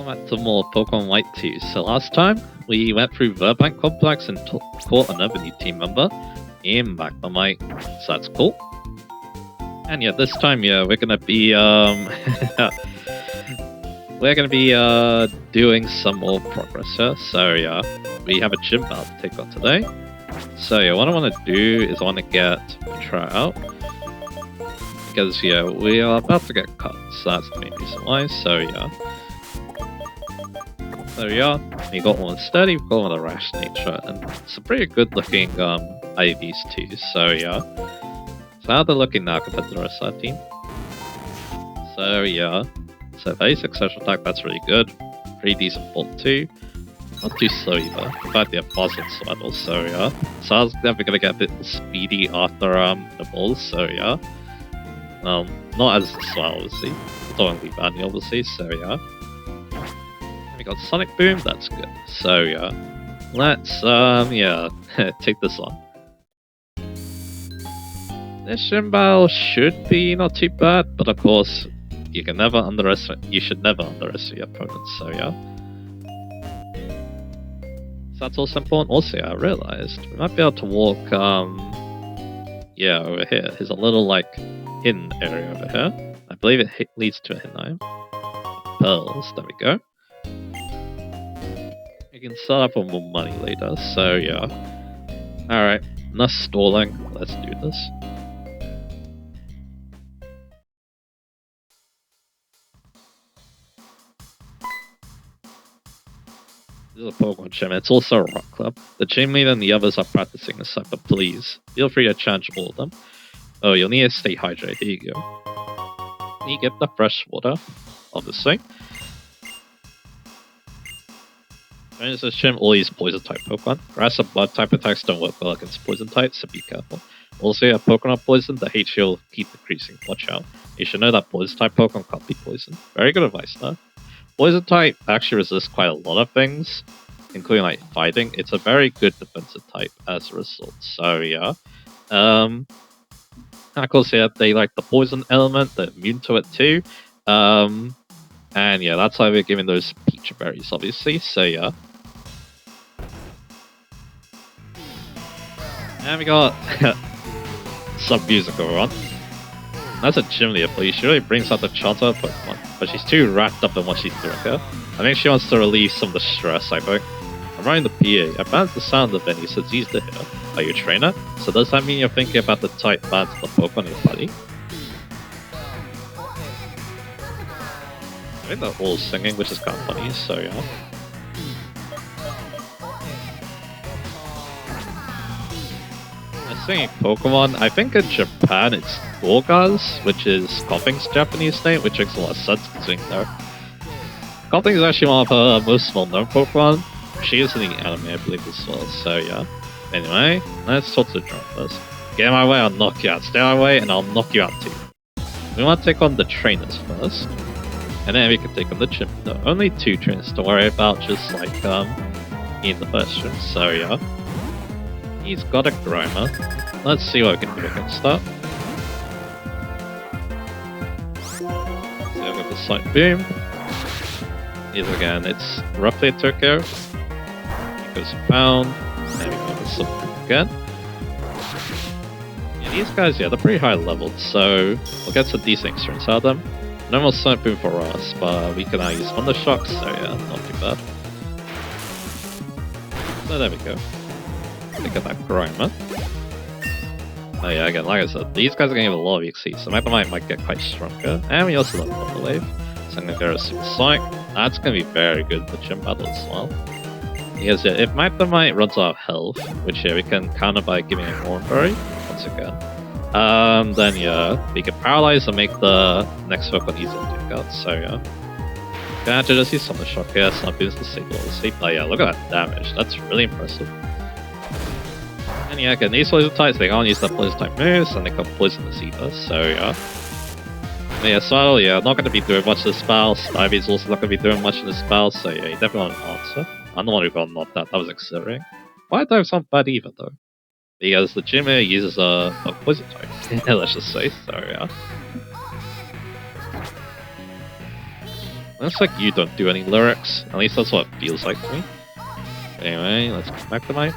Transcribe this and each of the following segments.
Welcome back to more Pokemon White 2. So last time, we went through Virbank Complex and caught another new team member in Magnemite. So that's cool. And yeah, this time, yeah, we're gonna be doing some more progress here. So yeah, we have a gym battle to take on today. So yeah, what I want to do is I want to get try out because yeah, we are about to get cut. So that's the main reason why. So yeah. There we are. We got one steady, we've got one of rash nature, and it's a pretty good looking IVs too, so yeah. So how they're looking now compared to the rest of our team. So yeah. So 36 social attack, that's really good. Pretty decent bolt too. Not too slow either. In fact, they have positive swaddle, so yeah. So I was definitely gonna get a bit speedy after the balls, so yeah. Not as slow obviously. Don't want to be bad obviously, so yeah. We got Sonic Boom, that's good. So yeah, let's yeah, take this on. This gym battle should be not too bad, but of course you should never underestimate your opponents, so yeah. So that's also important. Also yeah, I realized we might be able to walk yeah, over here. There's a little like hidden area over here. I believe it leads to a hidden item. Pearls, there we go. You can set up for more money later, so yeah. Alright, enough stalling, let's do this. This is a Pokemon gym, it's also a rock club. The gym leader and the others are practicing this side, but please, feel free to challenge all of them. Oh, you'll need to stay hydrated, here you go. You get the fresh water, obviously. In this gym, all these poison type Pokemon. Grass and blood type attacks don't work well against poison types, so be careful. Also, you have Pokemon poison, the HP will keep decreasing. Watch out. You should know that poison type Pokemon can't be poisoned. Very good advice there. Poison type actually resists quite a lot of things, including like fighting. It's a very good defensive type as a result. So yeah. And of course, yeah, they like the poison element, they're immune to it too. And yeah, that's why we're giving those peach berries, obviously. So yeah. And we got some music going on. That's a gym leader, please. She really brings out the chance of her Pokemon, but she's too wrapped up in what she's doing here. I think she wants to release some of the stress, I think. I'm running the PA. I banned the sound of any, so it's easy to hear. Are you a trainer? So does that mean you're thinking about the tight bands of the Pokemon in your body? I think they're all singing, which is kind of funny, so yeah. Singing Pokemon, I think in Japan it's Gorgas, which is Koffing's Japanese name, which makes a lot of sense considering there. Koffing is actually one of her most well-known Pokemon. She is in the anime, I believe, as well, so yeah. Anyway, let's talk to the drone first. Get in my way, I'll knock you out. Stay in my way, and I'll knock you out too. We want to take on the trainers first, and then we can take on the gym. No, only 2 trainers to worry about, just like in the first gym, so yeah. He's got a Grimer. Let's see what we can do against that. See, I've got the Sonic Boom. Here again, it's roughly a Tokyo. It goes pound. And we go with Sonic Boom again. Yeah, these guys, yeah, they're pretty high leveled, so we'll get some decent experience out of them. No more Sonic Boom for us, but we can now use Thunder Shocks, so yeah, not too bad. So there we go. Look at that Grimer. Oh yeah, again, like I said, these guys are going to have a lot of XP, so Magnemite might get quite stronger. And we also have Thunder Wave, so I'm going to go to Super Sonic. That's going to be very good for gym battle as well. Because yeah, if Magnemite runs out of health, which yeah, we can counter by giving it Hornberry, once again, then yeah, we can Paralyze and make the next Pokemon easier to take out, so yeah. Can actually just use Summon Shock here, so not boost the signal to sleep. Oh yeah, look at that damage, that's really impressive. And yeah, again, these poison types, they can't use their poison type moves, and they can't poison the either, so yeah. But yeah, so yeah, not going to be doing much in the spell. Ivy's also not going to be doing much in the spell, so yeah, you definitely want an answer. I'm the one who got knocked out, that was exhilarating. White type's not bad either, though. Because the gym here uses a poison type, let's just say, so yeah. Looks like you don't do any lyrics. At least that's what it feels like to me. Anyway, let's come back to mine.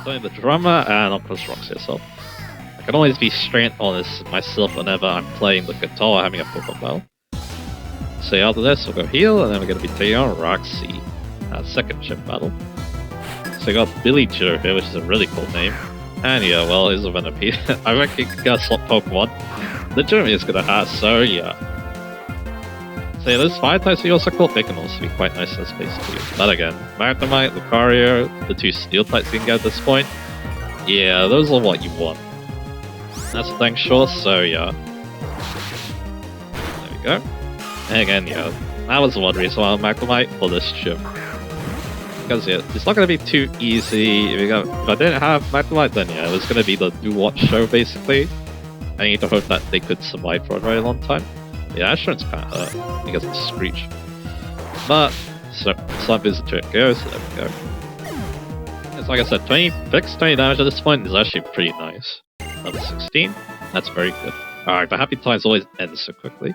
Playing the drummer, and of course Rox herself. I can always be straight honest myself whenever I'm playing the guitar or having a Pokémon battle. So after this, we'll go heal, and then we're going to be taking on Roxy. Second gym battle. So we got Billy Joe here, which is a really cool name. And yeah, well, here's a Venipede. I reckon you can get a slot Pokemon. The gym is going to have, so yeah. So yeah, those fire types we also call they can also be quite nice in this place too. But again, Magnemite, Lucario, the two steel types you can get at this point. Yeah, those are what you want. That's the thing, sure, so yeah. There we go. And again, yeah, that was one reason why Magnemite for this gym. Because yeah, it's not going to be too easy. If I didn't have Magnemite, then yeah, it was going to be the do-what show basically. I need to hope that they could survive for a very long time. Yeah, Asheron's kind of hurt because of the Screech. But, Slap is to it goes, so there we go. It's like I said, 20 damage at this point is actually pretty nice. Level 16, that's very good. Alright, but Happy Times always ends so quickly.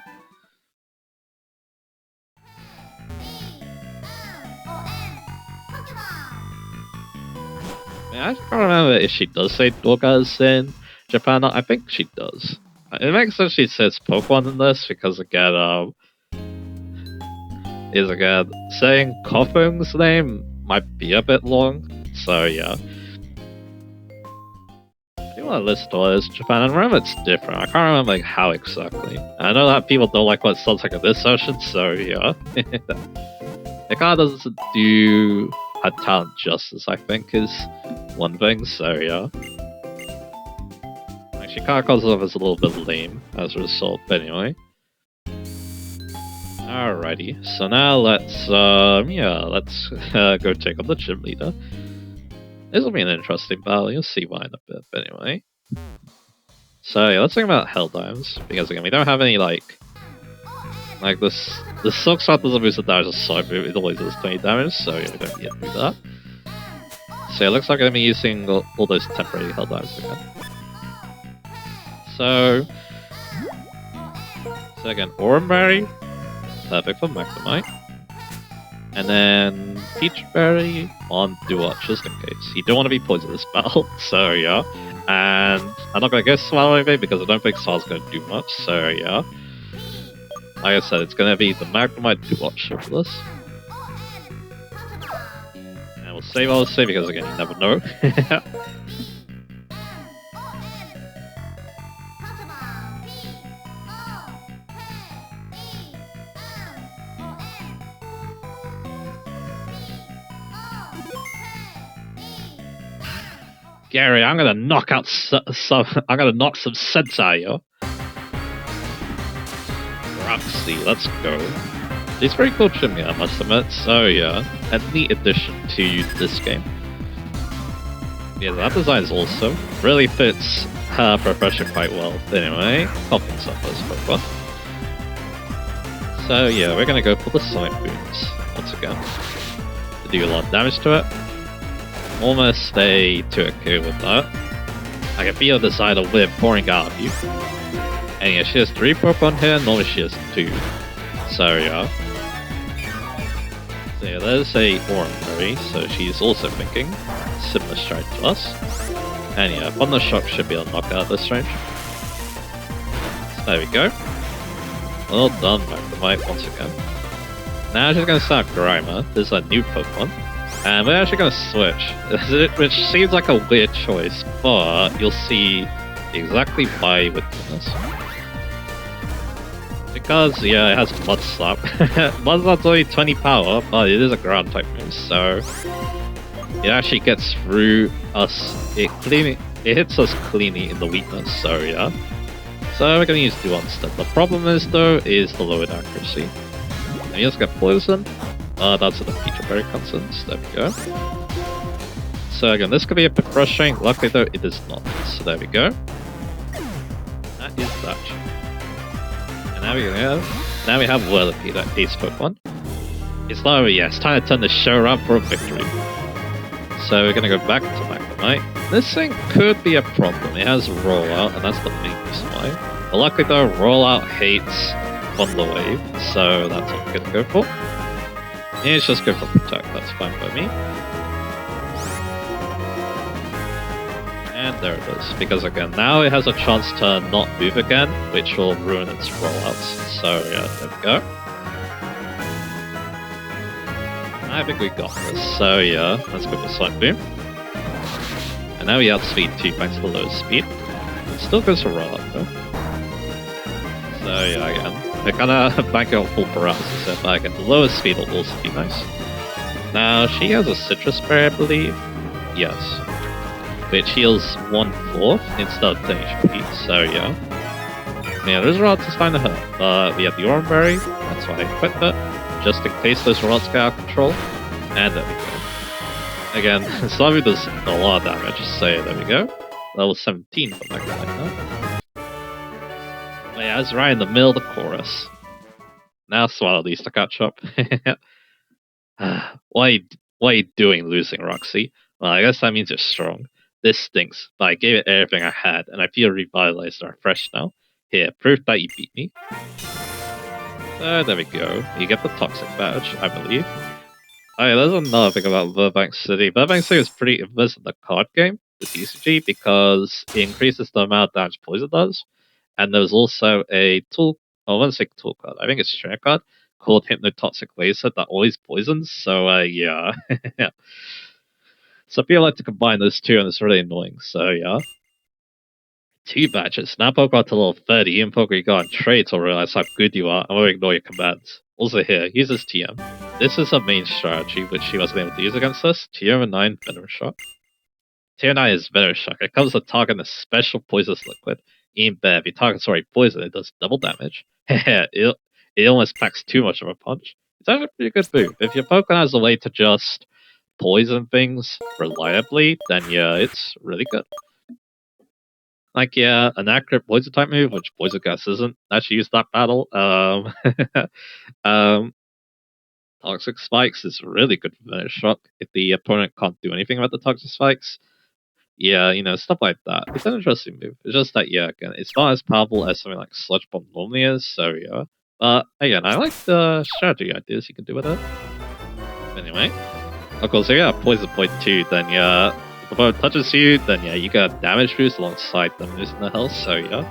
I can't remember if she does say Dorgas in Japan. I think she does. It makes sense she says Pokemon in this because again, saying Koffung's name might be a bit long. So yeah. I do want to list all this Japan, and remember it's different. I can't remember like how exactly. I know that people don't like what it sounds like in this session, so yeah. It kind of doesn't do her talent justice, I think, is one thing, so yeah. She kind of comes off as a little bit lame as a result, but anyway. Alrighty, so now let's go take on the gym leader. This will be an interesting battle, you'll see why in a bit, but anyway. So yeah, let's think about Hell Dimes, because again, we don't have any like this. The Silk Shot doesn't boost the damage of Side Move, it always does 20 damage, so yeah, we don't need to do that. So it looks like I'm going to be using all those temporary Hell Dimes again. So again, Oranberry, perfect for Magnemite. And then Peach Berry on Duat, just in case. You don't want to be poisoned in this battle, so yeah. And I'm not going to go Swallow Wave because I don't think Swallow's going to do much, so yeah. Like I said, it's going to be the Magnemite Duat show for this. And we'll save all the save because again, you never know. Gary, I'm gonna knock out I'm gonna knock some sense out of you. Roxy, let's go. It's very cool Jimmy, I must admit. So yeah, a neat addition to this game. Yeah, that design is awesome. Really fits her profession quite well. Anyway, popping stuff as Pokemon. So yeah, we're gonna go for the Sonic Booms once again to do a lot of damage to it. Almost a 2-2 with that. I can feel the side of whip pouring out of you. And yeah, she has 3 Pokemon here, normally she has 2. So yeah. So yeah, there's a Oranberry, so she's also thinking similar strength to us. And yeah, Thunder Shock should be able to knock out this range. So there we go. Well done, Magnemite, once again. Now she's going to start Grimer. This is a new Pokemon. And we're actually going to switch, which seems like a weird choice, but you'll see exactly why we're doing this. Because, yeah, it has Mud Slap. Mud Slap's only 20 power, but it is a ground type move, so it actually gets through us. It hits us cleanly in the weakness, so yeah. So we're going to use Duo instead. The problem is, though, is the lowered accuracy. And you just get poisoned. That's where the Peach Berry comes in, so there we go. So again, this could be a bit frustrating. Luckily though, it is not. So there we go. That is that. And now we have Whirlipede, that ace Pokemon. It's not over yet, it's time to turn the show around for a victory. So we're gonna go back to Magnemite. This thing could be a problem. It has Rollout, and that's the main reason why. But luckily though, Rollout hates on the wave, so that's what we're gonna go for. Yeah, let's just go for Protect, that's fine by me. And there it is, because again, now it has a chance to not move again, which will ruin its rollouts. So yeah, there we go. I think we got this, so yeah, let's go for Sonic Boom. And now we outspeed 2 thanks to the low speed. It still goes for rollout though. So yeah, again, we're kinda banking on full paralysis here, but again, the lowest speed will also be nice. Now, she has a Citrus Berry, I believe. Yes. Which heals 1/4 instead of 10 HP, so yeah. Yeah, those rods is kinda hurt, but we have the Orange Berry, that's why I equipped it, just in case those rods get out of control. And there we go. Again, Slavi does a lot of damage, so there we go. Level 17 for that guy now. But yeah, it's right in the middle of the chorus. Now Swallow needs to catch up. Why are you doing losing, Roxy? Well, I guess that means you're strong. This stinks, but I gave it everything I had, and I feel revitalized and refreshed now. Here, proof that you beat me. So there we go. You get the Toxic Badge, I believe. Oh yeah, there's another thing about Virbank City. Virbank City is pretty infamous in the card game, the TCG, because it increases the amount of damage poison does. And there's also a tool, I wouldn't say tool card, I think it's a trainer card, called Hypnotoxic Laser that always poisons, so yeah. So people like to combine those two, and it's really annoying, so yeah. 2 badges. Now Poke got to level 30, and Poke you got on trade to realize how good you are, and will ignore your commands. Also here, uses TM. This is a main strategy which she wasn't able to use against us. Tier 9 Venom Shock. Tier 9 is Venom Shock. It comes to target a special poisonous liquid. In bed, if you target poison, it does double damage. it almost packs too much of a punch. It's actually a pretty good move. If your Pokemon has a way to just poison things reliably, then yeah, it's really good. Like, yeah, an accurate poison type move, which Poison Gas isn't. Actually use that battle. Toxic Spikes is really good for Venom Shock if the opponent can't do anything about the Toxic Spikes. Yeah, you know, stuff like that. It's an interesting move. It's just that, yeah, again, it's not as powerful as something like Sludge Bomb normally is, so yeah. But again, I like the strategy ideas you can do with it. Anyway, of course, if you have Poison Point 2, then yeah, if the opponent touches you, then yeah, you get a damage boost alongside them losing their health, so yeah.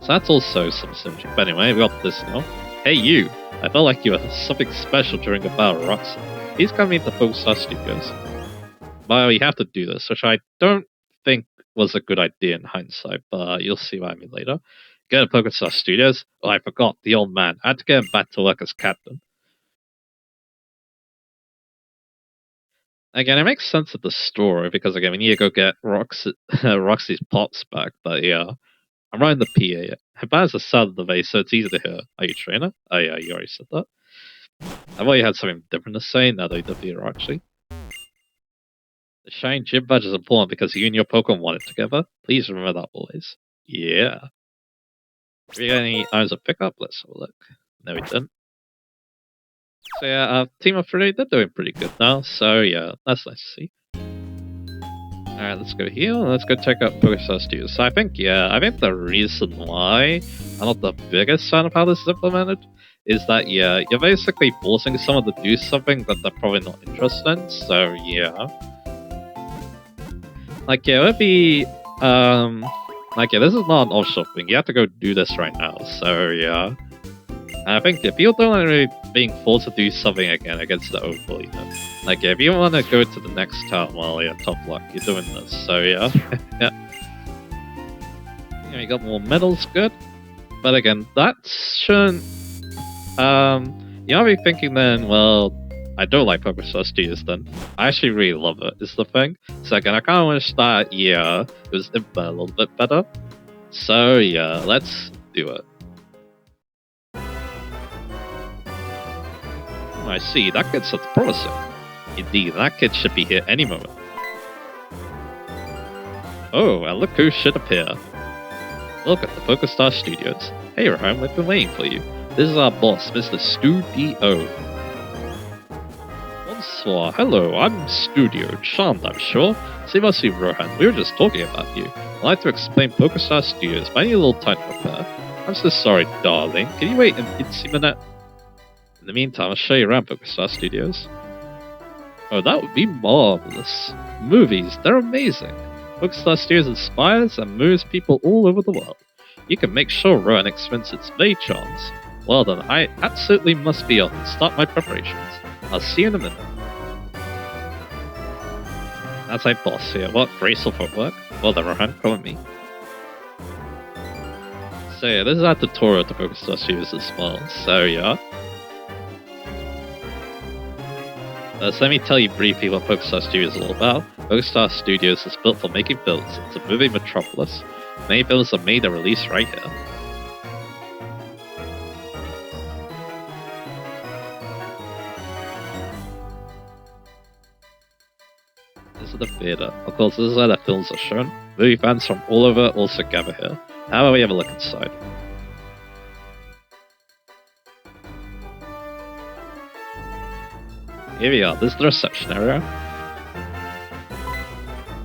So that's also some synergy. But anyway, we got this now. Hey you! I felt like you were something special during the battle, Roxy. Please come into Pokestar Studios. Well, you have to do this, which I don't think was a good idea in hindsight, but you'll see what I mean later. Go to Pokestar Studios? Oh, I forgot, the old man. I had to get him back to work as captain. Again, it makes sense at the story, because again, we need to go get Roxy's pots back, but yeah. I'm running the PA. Her banner's the sound of the vase, so it's easy to hear. Are you a trainer? Oh yeah, you already said that. I thought you had something different to say, now that you definitely are actually. The Shine Gym Badge is important because you and your Pokemon want it together. Please remember that always. Yeah. Do we get any items of pickup? Let's have a look. No, we didn't. So yeah, Team of 3, they're doing pretty good now, so yeah, that's nice to see. Alright, let's go here, and let's go check out Pokestar Studios. So I think the reason why I'm not the biggest fan of how this is implemented is that, yeah, you're basically forcing someone to do something that they're probably not interested in, so yeah. Like, yeah, it would be, like, yeah, this is not an optional thing. You have to go do this right now, so yeah. And I think if people don't like really being forced to do something again against the overall, you know. Like, yeah, if you want to go to the next town, well, yeah, tough luck, you're doing this, so yeah. Yeah, you got more medals, good. But again, that shouldn't, you might be thinking then, well, I don't like Pokestar Studios then. I actually really love it, is the thing. So again, I kind of wish that, yeah, it was a little bit better. So yeah, let's do it. I see, that kid looks promising. Indeed, that kid should be here any moment. Oh, and look who should appear. Look at the Pokestar Studios. Hey Rohan, we've been waiting for you. This is our boss, Mr. Studio. Bonsoir, hello, I'm Studio, charmed I'm sure. See must be Rohan, we were just talking about you. I'd like to explain Pokestar Studios, but I need a little time to prepare. I'm so sorry, darling. Can you wait an instant minute? In the meantime, I'll show you around Pokéstar Studios. Oh, that would be marvelous. Movies, they're amazing. Pokéstar Studios inspires and moves people all over the world. You can make sure Rowan experiences many charms. Well done, I absolutely must be off and start my preparations. I'll see you in a minute. As I boss here, what graceful footwork. Well done, Rohan, come with me. So yeah, this is our tutorial to Pokéstar Studios as well, so yeah. So let me tell you briefly what Pokéstar Studios is all about. Pokéstar Studios is built for making builds. It's a moving metropolis. Many builds are made and released right here. This is the theater. Of course, this is where the films are shown. Movie fans from all over also gather here. How about we have a look inside? Here we are, this is the reception area.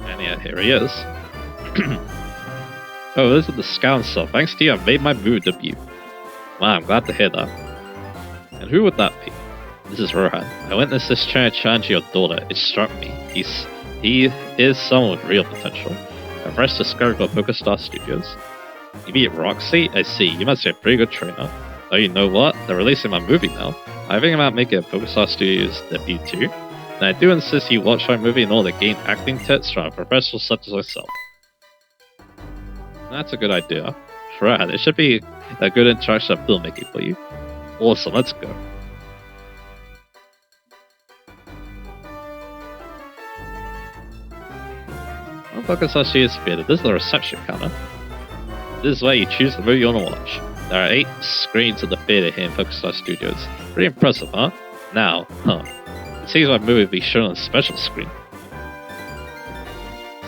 And yeah, here he is. Oh, this is the scout stuff. Thanks to you, I've made my movie debut. Wow, I'm glad to hear that. And who would that be? This is Rohan. I witnessed this challenge your daughter. It struck me. He is someone with real potential. A fresh discovery for Pokéstar Studios. You beat Roxy? I see. You must be a pretty good trainer. Oh, you know what? They're releasing my movie now. I think about making a Pokéstar Studios debut too. And I do insist you watch my movie in order to gain acting tips from a professional such as myself. That's a good idea. Right, it should be a good introduction of filmmaking for you. Awesome, let's go. Well, Pokéstar Studios Theater. This is the reception counter. This is where you choose the movie you want to watch. There are 8 screens at the theater here in Pokéstar Studios. Pretty impressive, huh? Now, it seems my movie will be shown on a special screen.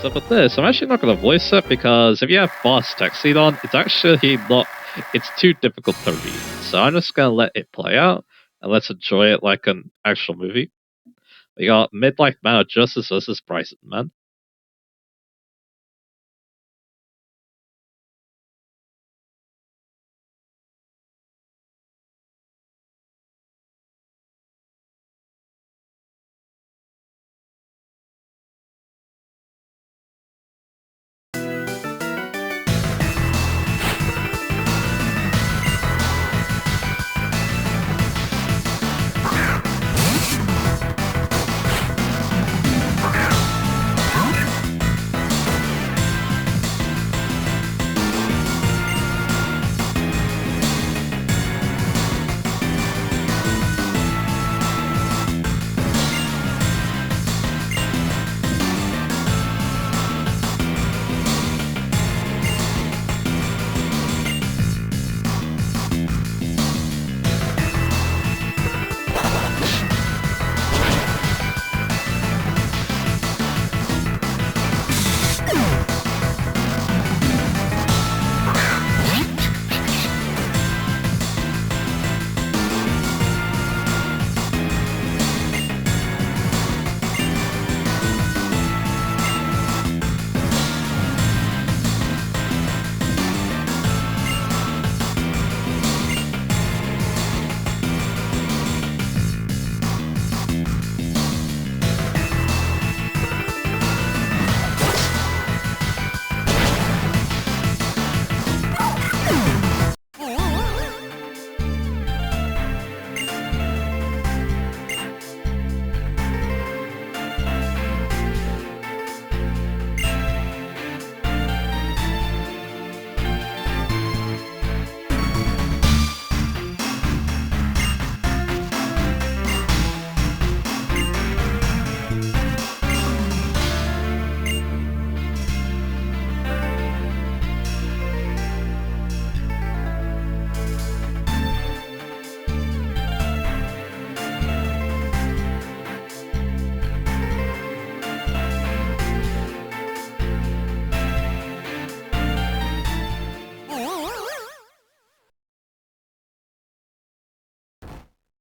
So for this, I'm actually not going to voice it because if you have fast text lead on, it's actually not, it's too difficult to read. So I'm just going to let it play out and let's enjoy it like an actual movie. We got Midlife Man of Justice versus Bryson, man.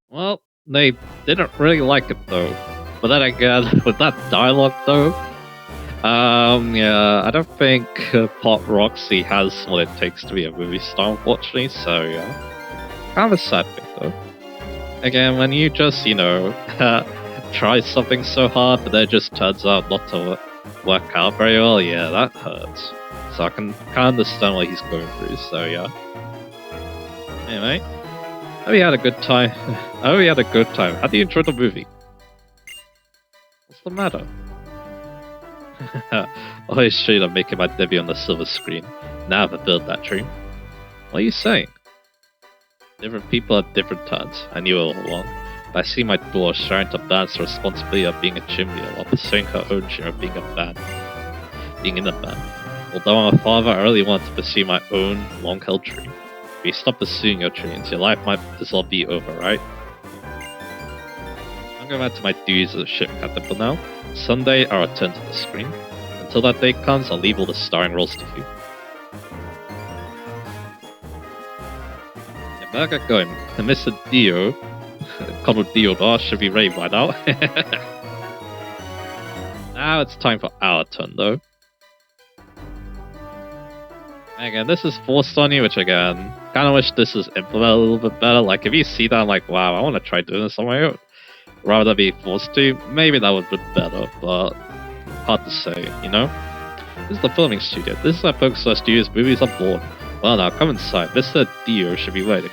Well, they didn't really like it though. But then again, with that dialogue though, Yeah, I don't think Pop Roxy has what it takes to be a movie star, unfortunately, so yeah. Kind of a sad thing, though. Again, when you just, try something so hard, but then it just turns out not to work out very well, yeah, that hurts. So I can kind of understand what he's going through, so yeah. Anyway, I hope you had a good time. I hope you had a good time. How do you enjoy the movie? What's the matter? Always dreamed of making my debut on the silver screen. Now I've fulfilled that dream. What are you saying? Different people at different times. I knew all along. But I see my daughter trying to balance the responsibility of being a gym leader while pursuing her own dream of being in a band. Although I'm a father, I really want to pursue my own long-held dream. If you stop pursuing your dreams, your life might as well be over, right? I'm going back to my duties as a ship captain for now. Sunday, I'll return to the screen. Until that day comes, I'll leave all the starring roles to you. Yeah, better get going. And Mr. Dio, Colonel Diodar, should be ready by now. Now it's time for our turn, though. Again, this is forced on you, which again, kind of wish this is implemented a little bit better. Like, if you see that, I'm like, wow, I want to try doing this on my own. Rather than be forced to, maybe that would have been better, but hard to say, you know? This is the filming studio. This is where Pokestar Studios movies are born. Well, now come inside. Mr. Dio should be waiting.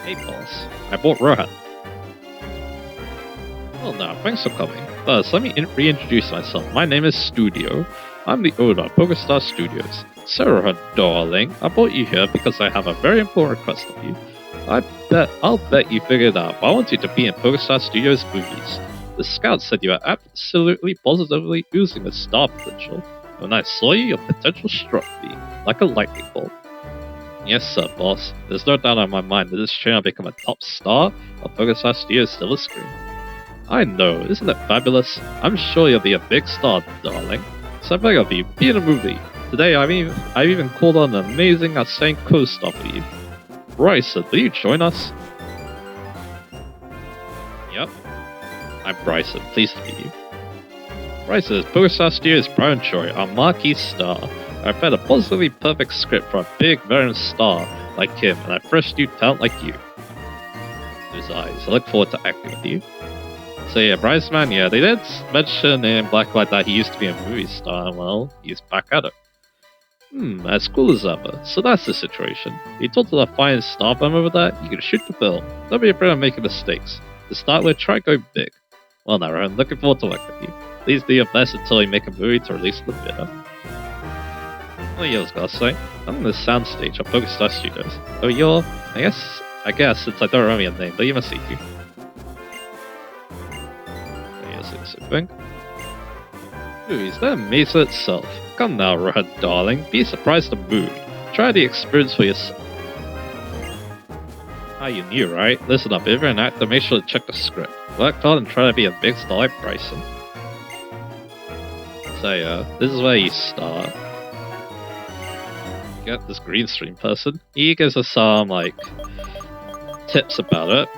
Hey, boss. I bought Rohan. Well, now, thanks for coming. First, let me reintroduce myself. My name is Studio. I'm the owner of Pokestar Studios. Sarah, darling, I brought you here because I have a very important request of you. I'll bet you figured out, but I want you to be in Pokestar Studios movies. The scout said you are absolutely positively oozing with star potential. When I saw you, your potential struck me like a lightning bolt. Yes, sir, boss. There's no doubt in my mind that this train will become a top star of Pokestar Studios silver screen. I know, isn't it fabulous? I'm sure you'll be a big star, darling. So I beg of you, be in a movie. Today, I've even called on an amazing, outstanding co-star for you. Bryson, will you join us? Yep. I'm Bryson, pleased to meet you. Bryson is Pokestar Studios' Brian Choi, our marquee star. I prepared a positively perfect script for a big veteran star like him and a fresh new talent like you. His eyes. I look forward to acting with you. So yeah, Bryce Man, yeah, they did mention in Blacklight that he used to be a movie star, and well, he's back at it. As cool as ever. So that's the situation. You talk to the finest star firm over there, you can shoot the film. Don't be afraid of making mistakes. To start with, try going big. Well now, Rowan, looking forward to working with you. Please do your best until you make a movie to release the theater. Oh yeah, I was gonna say, I'm on the soundstage of Pokestar Studios. Oh, you're, I guess, since I don't remember your name, but you must see you. Think. Movies, they're amazing itself. Come now, Red darling, be surprised and moved. Try the experience for yourself. Ah, you knew, right? Listen up, if you're an actor, make sure to check the script. Work hard and try to be a big star like Bryson. So yeah, this is where you start. Get this green screen person. He gives us some, like, tips about it.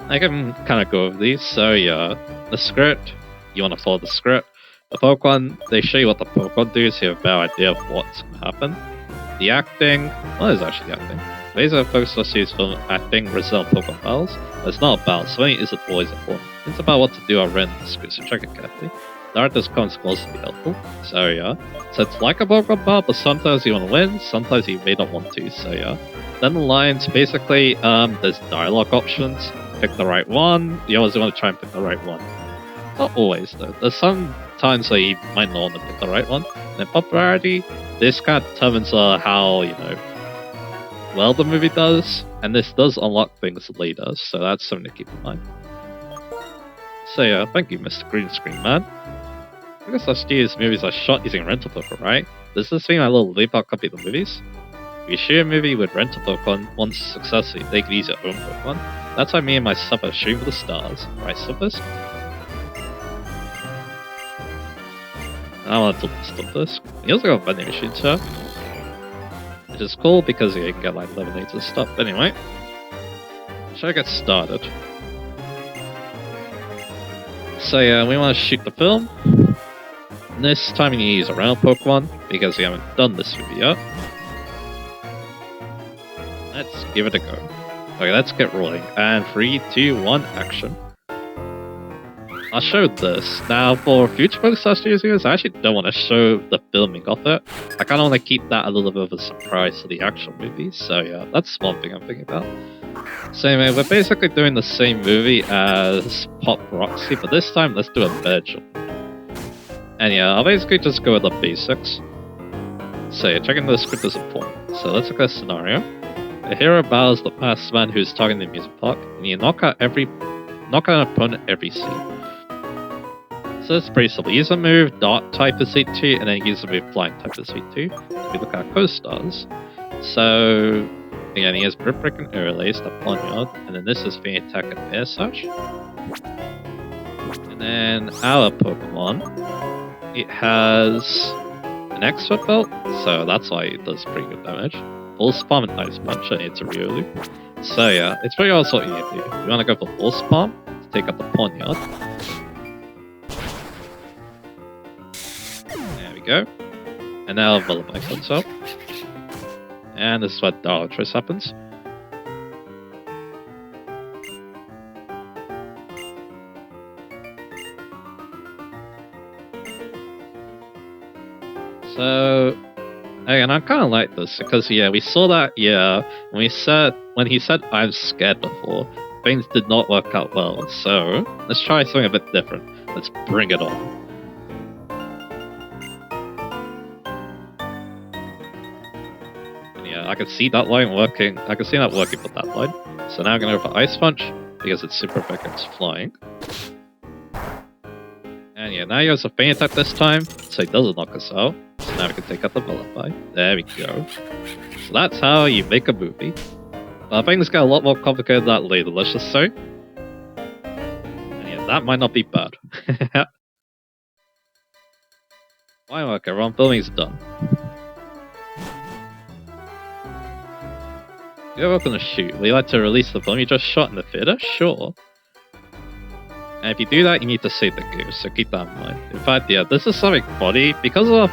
I can kind of go over these. So yeah, the script, you want to follow the script. The Pokemon, they show you what the Pokemon do, so you have a better idea of what's going to happen. The acting, what is actually the acting? Laser focus on series film acting, result Pokemon battles, but it's not about, so it isn't always important. It's about what to do or rent the script, so check it carefully. The artist comes close to be helpful, so yeah. So it's like a Pokemon battle, but sometimes you want to win, sometimes you may not want to, so yeah. Then the lines, basically, there's dialogue options. Pick the right one. You always want to try and pick the right one. Not always, though. There's some times where you might not want to pick the right one. And in popularity, this kind of determines how, well the movie does. And this does unlock things later, so that's something to keep in mind. So yeah, thank you, Mr. Green Screen Man. I guess last year's movies are shot using rental Pokemon, right? Does this mean my little leap-out copy of the movies? If you shoot a movie with rental Pokemon once successfully, they can use your own Pokemon. That's why me and my stuff are shooting for the stars, right, Stumpus? I want to Stumpus. He also got vending machines here, which is cool because you can get like lemonades and stuff. Anyway, Should I get started? So yeah, we want to shoot the film. This time we need to use a round Pokemon, because we haven't done this movie yet. Let's give it a go. Okay, let's get rolling. And 3, 2, 1, action. I'll show this. Now, for future Pokestars videos, I actually don't want to show the filming of it. I kind of want to keep that a little bit of a surprise to the actual movie, so yeah, that's one thing I'm thinking about. So anyway, we're basically doing the same movie as Pop Roxy, but this time let's do a better job. And yeah, I'll basically just go with the basics. So yeah, checking the script is important. So let's look at a scenario. A hero battles the past man who's talking the amusement park, and you knock out an opponent every scene. So it's pretty simple. Use a move, Dart type is C2, and then use a move, Flying type is C2. If we look at co-stars, so again, he has Grip Break and Air Release, the Poniard, and then this is Fiend Attack and Air Sash. And then our Pokemon, it has an Expert Belt, so that's why it does pretty good damage. Full Spam and Ice Punch, and it's a Riolu. So yeah, it's pretty also what you need to do. You want to go for Full Spam to take out the Poniard. There we go. And now Virbank comes up. And this is what Dollar Choice happens. So, again, I kind of like this because yeah, we saw that when he said I'm scared before, things did not work out well. So let's try something a bit different. Let's bring it on. I can see that line working. I can see that working for that line. So now I'm going to go for Ice Punch because it's super effective. It's flying. And yeah, now he has a Feint Attack this time, so he doesn't knock us out. So now we can take out the Vilify. There we go. So that's how you make a movie. But I think this got a lot more complicated than that later, let's just say. And yeah, that might not be bad. Why okay, Ron filming's done. You're welcome to shoot. Would you like to release the film you just shot in the theater? Sure. And if you do that, you need to save the game, so keep that in mind. In fact, yeah, this is something funny. Because of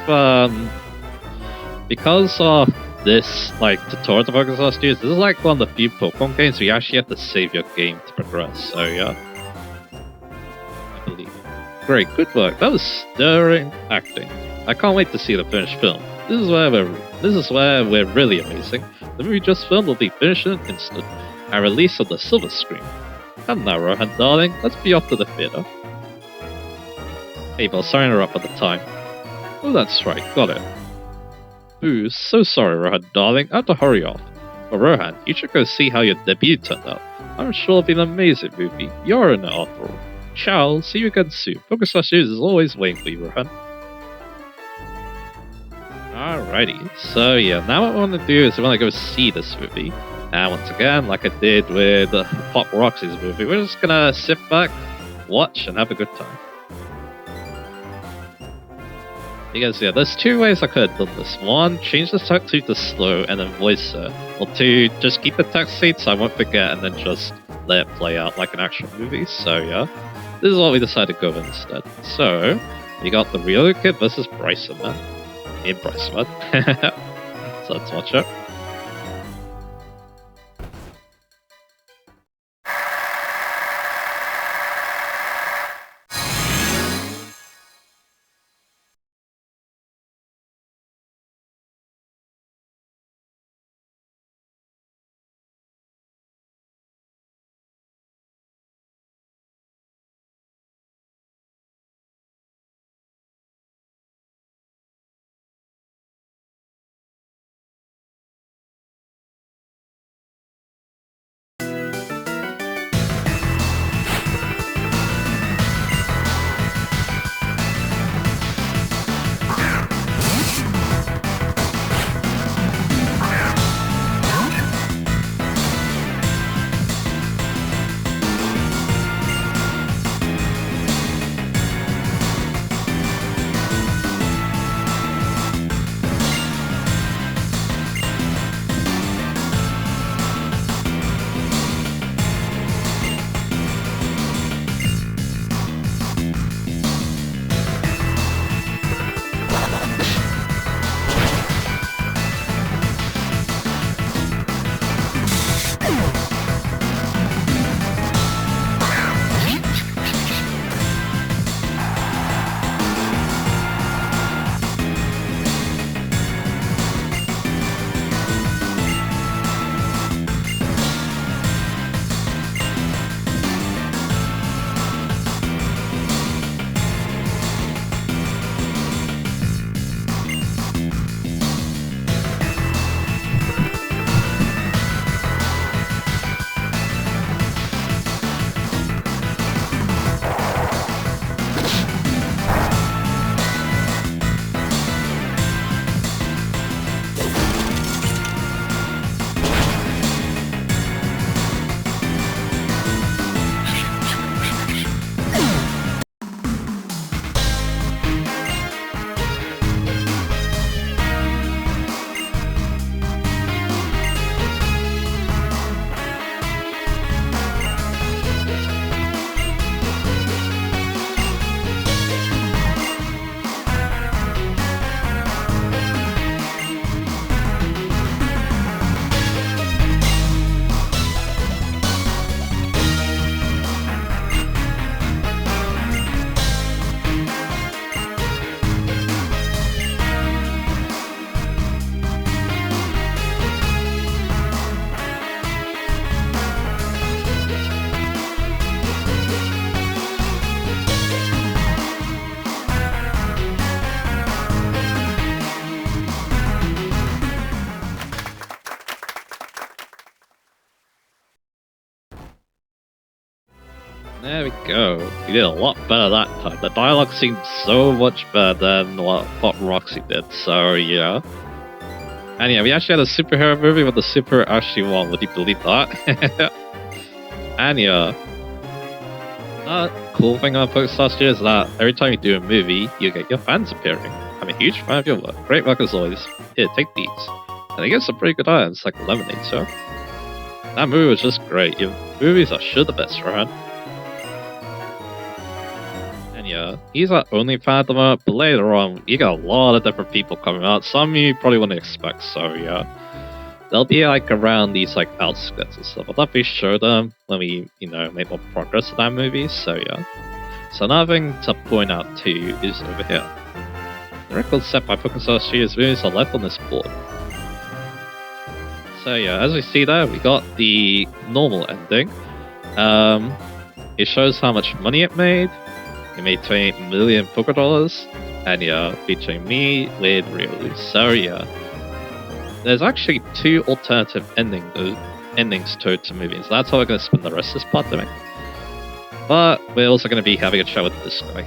this, like, tutorial to Pokemon Studios, this is like one of the few Pokemon games where you actually have to save your game to progress, so yeah. I believe it. Great, good work. That was stirring acting. I can't wait to see the finished film. This is where we're really amazing. The movie just filmed will be finished in an instant, and released on the silver screen. Come now, Rohan, darling, let's be off to the theater. Hey, Bell, sorry to interrupt at the time. Oh, that's right, got it. Ooh, so sorry, Rohan, darling, I have to hurry off. But Rohan, you should go see how your debut turned out. I'm sure it'll be an amazing movie. You're in it after all. Ciao, see you again soon. Pokestars News is always waiting for you, Rohan. Alrighty, so yeah, now what I want to do is I want to go see this movie. And once again, like I did with Pop Roxy's movie, we're just gonna sit back, watch, and have a good time. Because yeah, there's two ways I could have done this. One, change the text seat to slow and then voice it. Or two, just keep the text seat so I won't forget and then just let it play out like an actual movie. So yeah, this is what we decided to go with instead. So, we got the Riolu Kid versus Bryson, man. In Bryson, man. So let's watch it. There we go. We did a lot better that time. The dialogue seemed so much better than what Roxy did, so yeah. And yeah, we actually had a superhero movie with the super actually won. Would you believe that? And yeah. Cool thing about Pokemon last year is that every time you do a movie, you get your fans appearing. I'm a huge fan of your work. Great work as always. Here, take these. And they get some pretty good items like lemonade, so. That movie was just great. Your movies are sure the best, Rohan. And yeah, he's our only fan at the moment, but later on, you got a lot of different people coming out. Some you probably wouldn't expect, so yeah. They'll be like around these like outskirts and stuff. I'll definitely show them when we, make more progress with that movie, so yeah. So another thing to point out too is over here. The record set by Pokemon Studios movies are left on this board. So yeah, as we see there, we got the normal ending. It shows how much money it made. It made 28 million Poké Dollars. And yeah, featuring me with Ryu. So yeah. There's actually 2 alternative endings to movies. That's how we're going to spend the rest of this part doing. But we're also going to be having a chat with this guy.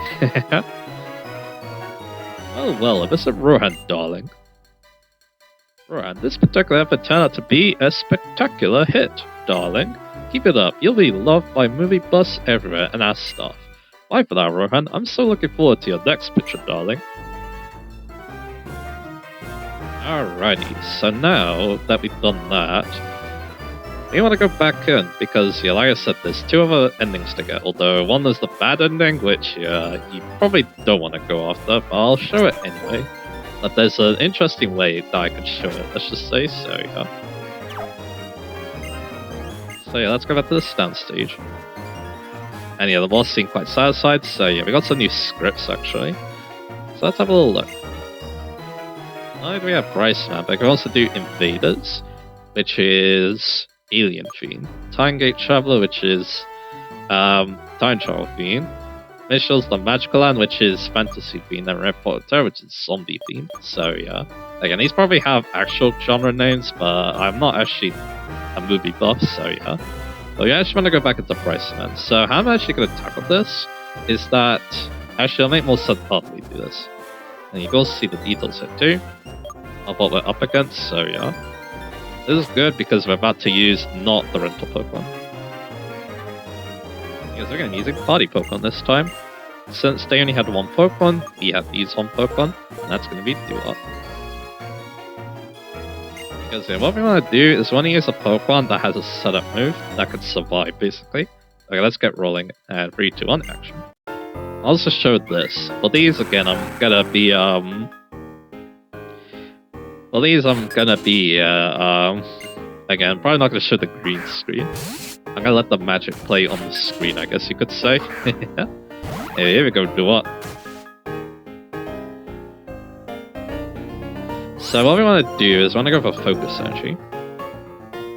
Well, Mr. Rohan, darling. Rohan, this particular effort turned out to be a spectacular hit, darling. Keep it up. You'll be loved by movie buffs everywhere and our staff. Bye for now, Rohan. I'm so looking forward to your next picture, darling. Alrighty, so now that we've done that, we want to go back in, because, yeah, like I said, there's 2 other endings to get, although one is the bad ending, which, you probably don't want to go after, but I'll show it anyway. But there's an interesting way that I could show it, let's just say, so yeah. So yeah, let's go back to the stand stage. And yeah, the boss seemed quite satisfied, so yeah, we got some new scripts, actually. So let's have a little look. Not only do we have Bryce Man, but we can also do Invaders, which is alien theme. Time Gate Traveler, which is time travel theme. Mitchell's the Magical Land, which is fantasy theme, and Red Potter, which is zombie theme. So yeah. Again, these probably have actual genre names, but I'm not actually a movie buff, so yeah. But yeah, I just want to go back into Bryce Man. So how I'm actually going to tackle this is that actually it'll make more sense after we do this. And you go see the details here too of what we're up against, so yeah. This is good because we're about to use not the rental Pokemon. Because we're going to be using party Pokemon this time. Since they only had 1 Pokemon, we have these 1 Pokemon, and that's going to be Duo. Because yeah, what we want to do is we want to use a Pokemon that has a setup move that could survive, basically. Okay, let's get rolling, and 3, 2, 1, action. I'll also show this. For these, again, I'm gonna be, again, probably not gonna show the green screen. I'm gonna let the magic play on the screen, I guess you could say. Hey, here we go, do what? So what we want to do is we want to go for Focus Energy.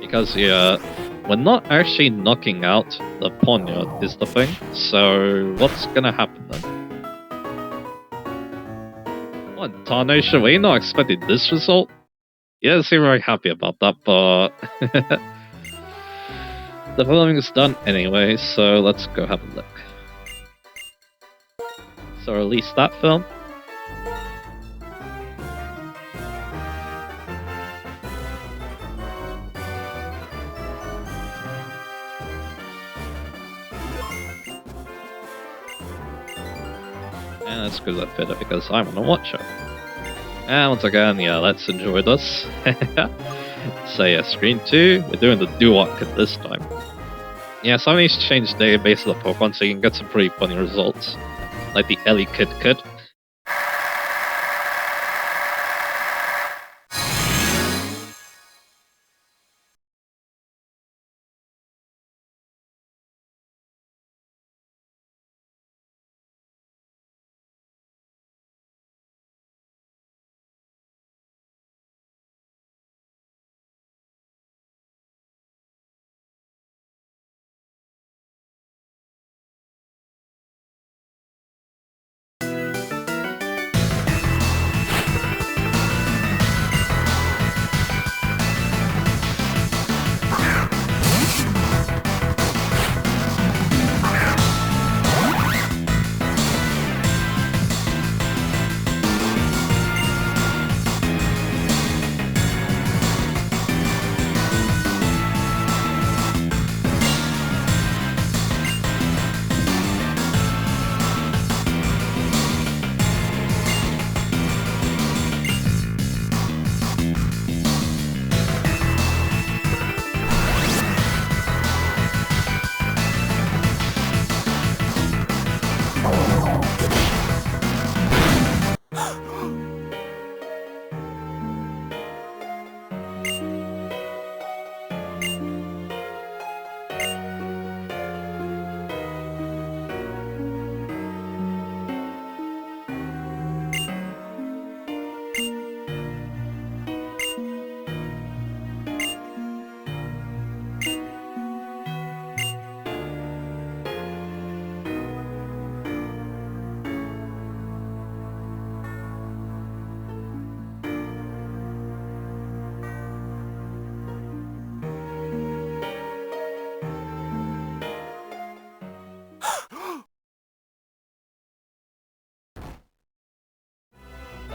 Because, yeah, we're not actually knocking out the Ponyard is the thing. So what's gonna happen then? What, Tarnation? Were you not expecting this result? You don't seem very happy about that, but the filming is done anyway, so let's go have a look. So release that film. And let's go that fitter because I want to watch it. And once again, yeah, let's enjoy this. So yeah, screen 2, we're doing the Duo kit this time. Yeah, some of these change the database of the Pokemon so you can get some pretty funny results. Like the Ellie Kid kit.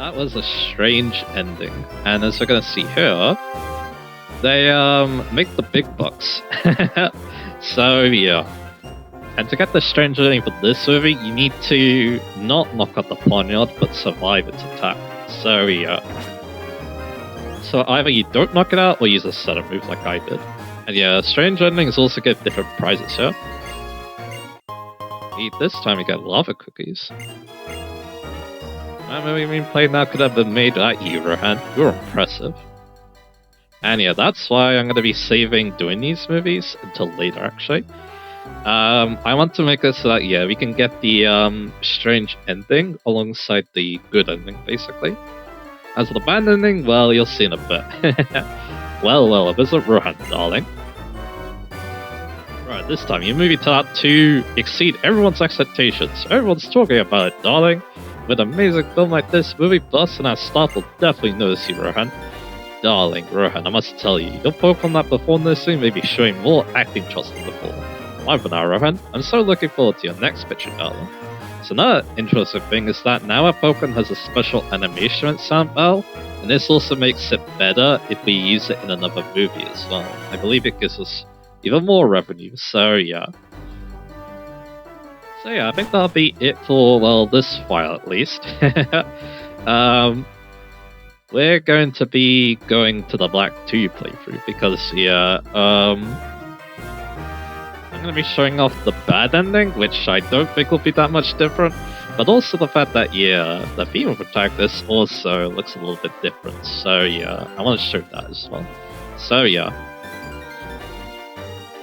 That was a strange ending. And as we're gonna see here, they make the big bucks. So yeah. And to get the strange ending for this movie, you need to not knock out the poniard, but survive its attack. So yeah. So either you don't knock it out, or use a setup move like I did. And yeah, strange endings also get different prizes here. This time you get lava cookies. That movie being played now could have been made at you, Rohan. You're impressive. And yeah, that's why I'm going to be saving doing these movies until later, actually. I want to make it so that, yeah, we can get the strange ending alongside the good ending, basically. As for the bad ending, well, you'll see in a bit. Well, visit Rohan, darling. Right, this time your movie turned out to exceed everyone's expectations. Everyone's talking about it, darling. With an amazing film like this, movie buffs and our staff will definitely notice you, Rohan. Darling, Rohan, I must tell you, your Pokemon that performed this scene may be showing more acting chops than before. Bye for now, Rohan. I'm so looking forward to your next picture, darling. So another interesting thing is that now our Pokemon has a special animation at Sound Bell, and this also makes it better if we use it in another movie as well. I believe it gives us even more revenue, so yeah. So yeah, I think that'll be it for, well, this file at least. We're going to be going to the Black 2 playthrough because, yeah, I'm going to be showing off the bad ending, which I don't think will be that much different, but also the fact that, yeah, the female protagonist also looks a little bit different, so yeah, I want to show that as well. So yeah.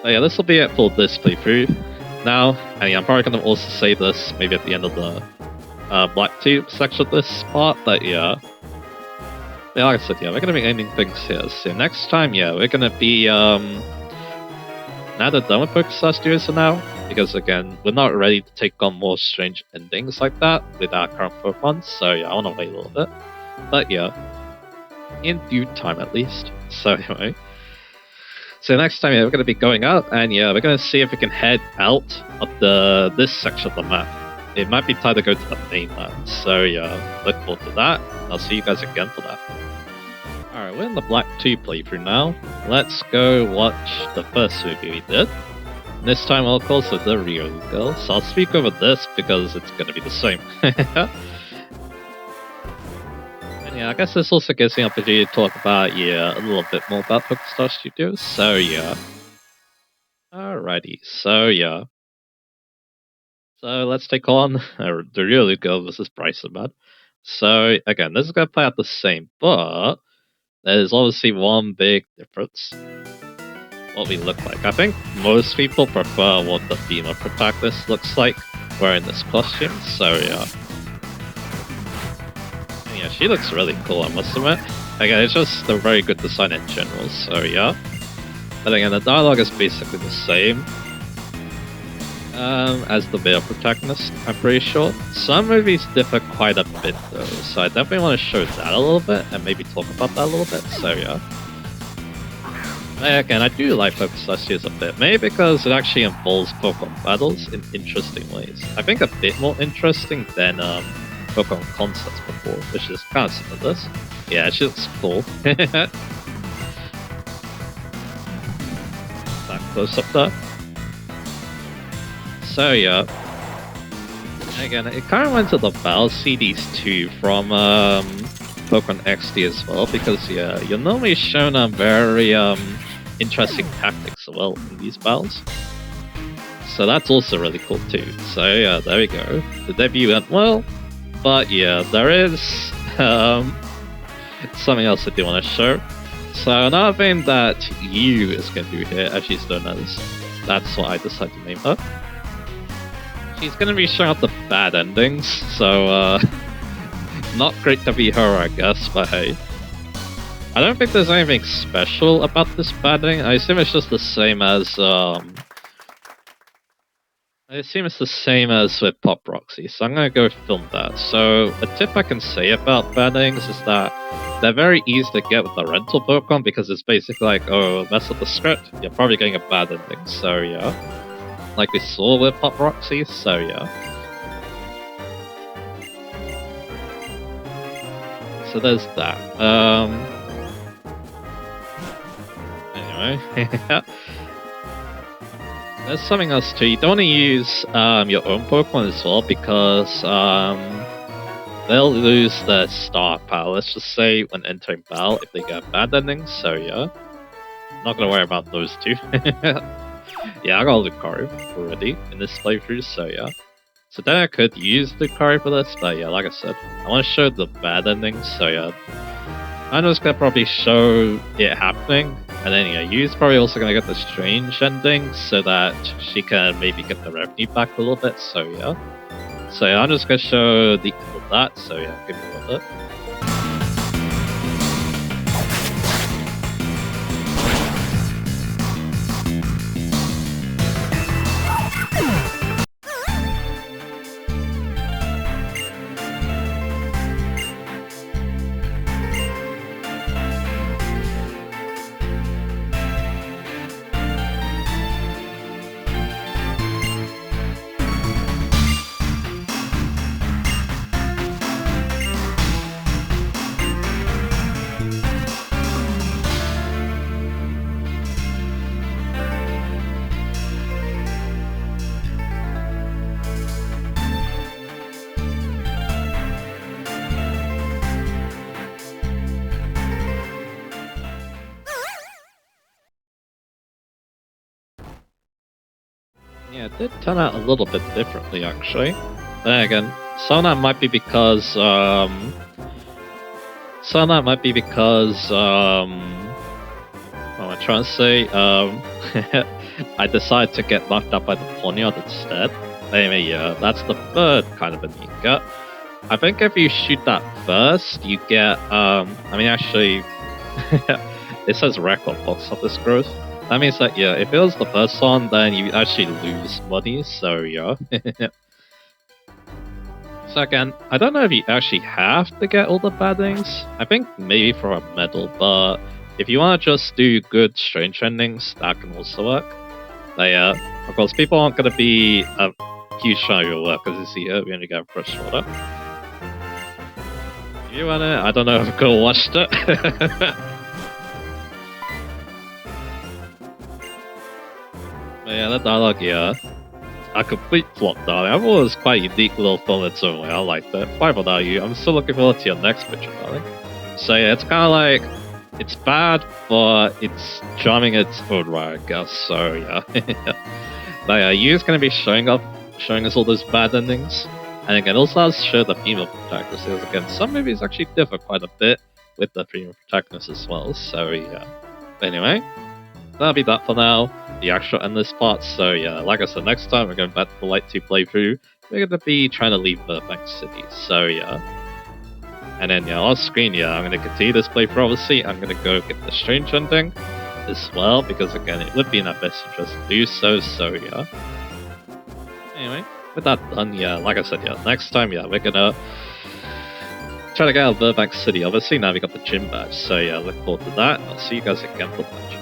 So yeah, this will be it for this playthrough. Now, and yeah, I'm probably going to also say this maybe at the end of the Black 2 section of this part, but yeah. Yeah, like I said, yeah, we're going to be ending things here. So next time, yeah, we're going to be, now they're done with Pokestar Studios for now, because again, we're not ready to take on more strange endings like that with our current Pokemon, so yeah, I want to wait a little bit. But yeah, in due time at least. So anyway. So next time, yeah, we're going to be going out, and yeah, we're going to see if we can head out of this section of the map. It might be time to go to the mainland, so yeah, look forward to that. I'll see you guys again for that. Alright, we're in the Black 2 playthrough now. Let's go watch the first movie we did. And this time, of course, with the Rio girl, so I'll speak over this because it's going to be the same. Yeah, I guess this also gives me an opportunity to talk about, yeah, a little bit more about Pokestar Studios, so yeah. Alrighty, so yeah. So let's take on the real girl versus Bryson. So again, this is going to play out the same, but there's obviously one big difference. What we look like. I think most people prefer what the female protagonist looks like wearing this costume, so yeah. Yeah, she looks really cool, I must admit. Again, it's just a very good design in general, so yeah. But again, the dialogue is basically the same as the male protagonist, I'm pretty sure. Some movies differ quite a bit though, so I definitely want to show that a little bit and maybe talk about that a little bit, so yeah. But again, I do like Pokestar Studios a bit, maybe because it actually involves Pokemon battles in interesting ways. I think a bit more interesting than Pokemon concepts before, which is kind of similar to this. Yeah, she looks cool. That close up there. So yeah. Again, it kind of went to the battle CDs too from Pokemon XD as well, because yeah, you're normally shown very interesting tactics as well in these battles. So that's also really cool too. So yeah, there we go. The debut went well. But yeah, there is something else I do want to show. So another thing that Yu is going to do here, as she's known as, that's what I decided to name her. She's going to be showing up the bad endings, so not great to be her, I guess, but hey. I don't think there's anything special about this bad ending. I assume it's just the same as with Pop Roxy, so I'm gonna go film that. So, a tip I can say about bad endings is that they're very easy to get with the rental Pokemon because it's basically like, oh, mess up the script, you're probably getting a bad ending, so yeah. Like we saw with Pop Roxy, so yeah. so there's that. Anyway, there's something else too. You don't want to use your own Pokemon as well because they'll lose their star power. Let's just say when entering battle if they get bad endings. So yeah, not gonna worry about those two. Yeah, I got Lucario already in this playthrough. So yeah. So then I could use Lucario for this, but yeah, like I said, I want to show the bad endings, so yeah. I'm just gonna probably show it happening, and then yeah, Yu's probably also gonna get the strange ending, so that she can maybe get the revenue back a little bit, so yeah. So yeah, I'm just gonna show the end of that, so yeah, give me a little bit. Yeah, it did turn out a little bit differently, actually. But then again, some of that might be because, what am I trying to say? I decided to get knocked up by the Ponyard instead. Anyway, yeah, that's the third kind of Anika. I think if you shoot that first, you get, actually, it says record box office growth. That means that, yeah, if it was the first one, then you actually lose money, so yeah. So again, I don't know if you actually have to get all the bad endings. I think maybe for a medal, but if you want to just do good strange endings, that can also work. But yeah, of course, people aren't going to be a huge fan of your work, as you see here, we only get fresh water. If you want it, I don't know if I'm going to watch it. Yeah, that dialogue, yeah. A complete flop, darling. I thought it was quite a unique little film in its own way. I liked it. Why without you? I'm still looking forward to your next picture, darling. So yeah, it's kind of like, it's bad, but it's charming in its own way, I guess. So yeah. But yeah, Yu's gonna be showing us all those bad endings. And again, also has to show the female protagonist, because again, some movies actually differ quite a bit with the female protagonist as well. So yeah. But anyway, that'll be that for now. The actual endless part. So yeah, like I said, next time we're going back to the Light 2 playthrough. We're gonna be trying to leave Virbank City. So yeah. And then yeah, off screen, yeah, I'm gonna continue this playthrough obviously. I'm gonna go get the strange ending as well, because again, it would be in our best interest to do so, so yeah. Anyway, with that done, yeah, like I said, yeah, next time, yeah, we're gonna try to get out of Virbank City. Obviously, now we got the gym badge, so yeah, look forward to that. I'll see you guys again for the match.